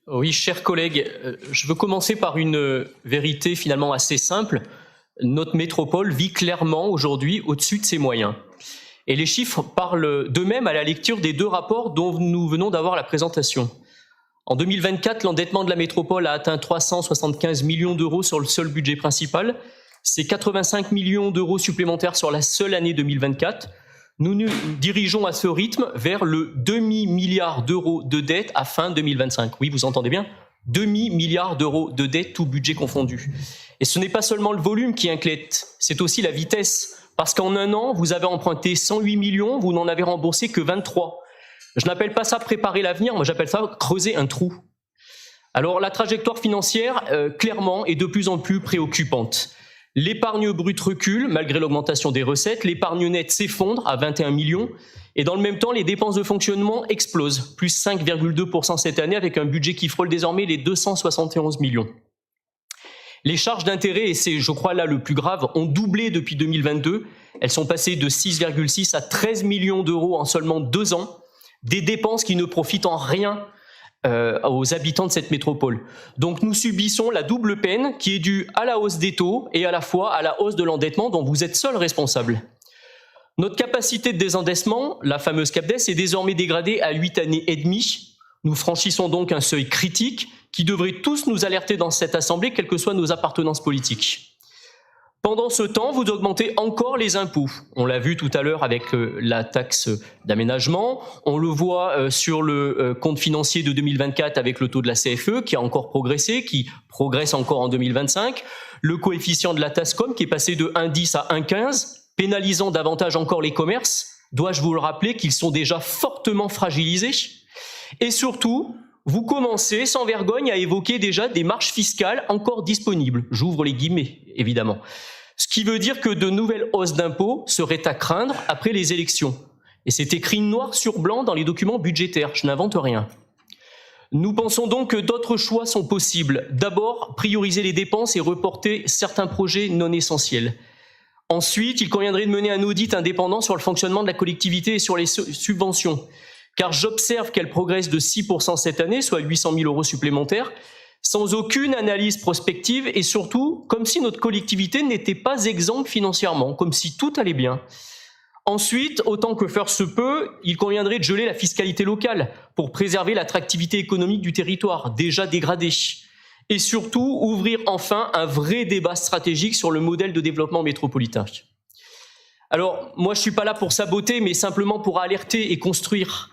Oui, chers collègues, je veux commencer par une vérité finalement assez simple. Notre métropole vit clairement aujourd'hui au-dessus de ses moyens. Et les chiffres parlent d'eux-mêmes à la lecture des deux rapports dont nous venons d'avoir la présentation. En 2024, l'endettement de la métropole a atteint 375 millions d'euros sur le seul budget principal. C'est 85 millions d'euros supplémentaires sur la seule année 2024. Nous nous dirigeons à ce rythme vers le demi-milliard d'euros de dette à fin 2025. Oui, vous entendez bien, demi-milliard d'euros de dette, tout budget confondu. Et ce n'est pas seulement le volume qui inquiète, c'est aussi la vitesse. Parce qu'en un an, vous avez emprunté 108 millions, vous n'en avez remboursé que 23. Je n'appelle pas ça préparer l'avenir, moi j'appelle ça creuser un trou. Alors la trajectoire financière, clairement, est de plus en plus préoccupante. L'épargne brute recule malgré l'augmentation des recettes, l'épargne nette s'effondre à 21 millions et dans le même temps, les dépenses de fonctionnement explosent, plus 5,2% cette année avec un budget qui frôle désormais les 271 millions. Les charges d'intérêt, et c'est je crois là le plus grave, ont doublé depuis 2022. Elles sont passées de 6,6 à 13 millions d'euros en seulement 2 ans, des dépenses qui ne profitent en rien aux habitants de cette métropole. Donc nous subissons la double peine qui est due à la hausse des taux et à la fois à la hausse de l'endettement dont vous êtes seul responsable. Notre capacité de désendettement, la fameuse CAPDES, est désormais dégradée à 8 années et demie. Nous franchissons donc un seuil critique qui devrait tous nous alerter dans cette assemblée, quelles que soient nos appartenances politiques. Pendant ce temps, vous augmentez encore les impôts. On l'a vu tout à l'heure avec la taxe d'aménagement. On le voit sur le compte financier de 2024 avec le taux de la CFE qui a encore progressé, qui progresse encore en 2025. Le coefficient de la TASCOM qui est passé de 1,10 à 1,15, pénalisant davantage encore les commerces. Dois-je vous le rappeler qu'ils sont déjà fortement fragilisés? Et surtout, vous commencez sans vergogne à évoquer déjà des marges fiscales encore disponibles. J'ouvre les guillemets, évidemment. Ce qui veut dire que de nouvelles hausses d'impôts seraient à craindre après les élections. Et c'est écrit noir sur blanc dans les documents budgétaires, je n'invente rien. Nous pensons donc que d'autres choix sont possibles. D'abord, prioriser les dépenses et reporter certains projets non essentiels. Ensuite, il conviendrait de mener un audit indépendant sur le fonctionnement de la collectivité et sur les subventions. Car j'observe qu'elle progresse de 6% cette année, soit 800 000 euros supplémentaires, sans aucune analyse prospective et surtout comme si notre collectivité n'était pas exempte financièrement, comme si tout allait bien. Ensuite, autant que faire se peut, il conviendrait de geler la fiscalité locale pour préserver l'attractivité économique du territoire, déjà dégradé. Et surtout, ouvrir enfin un vrai débat stratégique sur le modèle de développement métropolitain. Alors, moi je ne suis pas là pour saboter, mais simplement pour alerter et construire.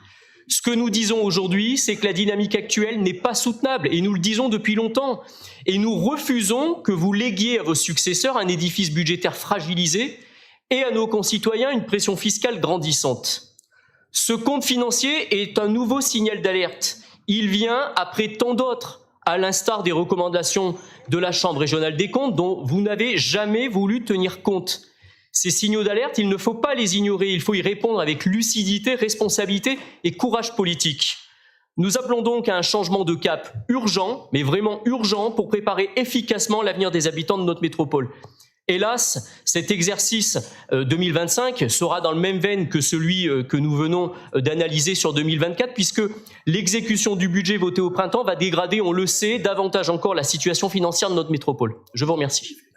Ce que nous disons aujourd'hui, c'est que la dynamique actuelle n'est pas soutenable et nous le disons depuis longtemps. Et nous refusons que vous léguiez à vos successeurs un édifice budgétaire fragilisé et à nos concitoyens une pression fiscale grandissante. Ce compte financier est un nouveau signal d'alerte. Il vient après tant d'autres, à l'instar des recommandations de la Chambre régionale des comptes dont vous n'avez jamais voulu tenir compte. Ces signaux d'alerte, il ne faut pas les ignorer, il faut y répondre avec lucidité, responsabilité et courage politique. Nous appelons donc à un changement de cap urgent, mais vraiment urgent, pour préparer efficacement l'avenir des habitants de notre métropole. Hélas, cet exercice 2025 sera dans le même veine que celui que nous venons d'analyser sur 2024, puisque l'exécution du budget voté au printemps va dégrader, on le sait, davantage encore la situation financière de notre métropole. Je vous remercie.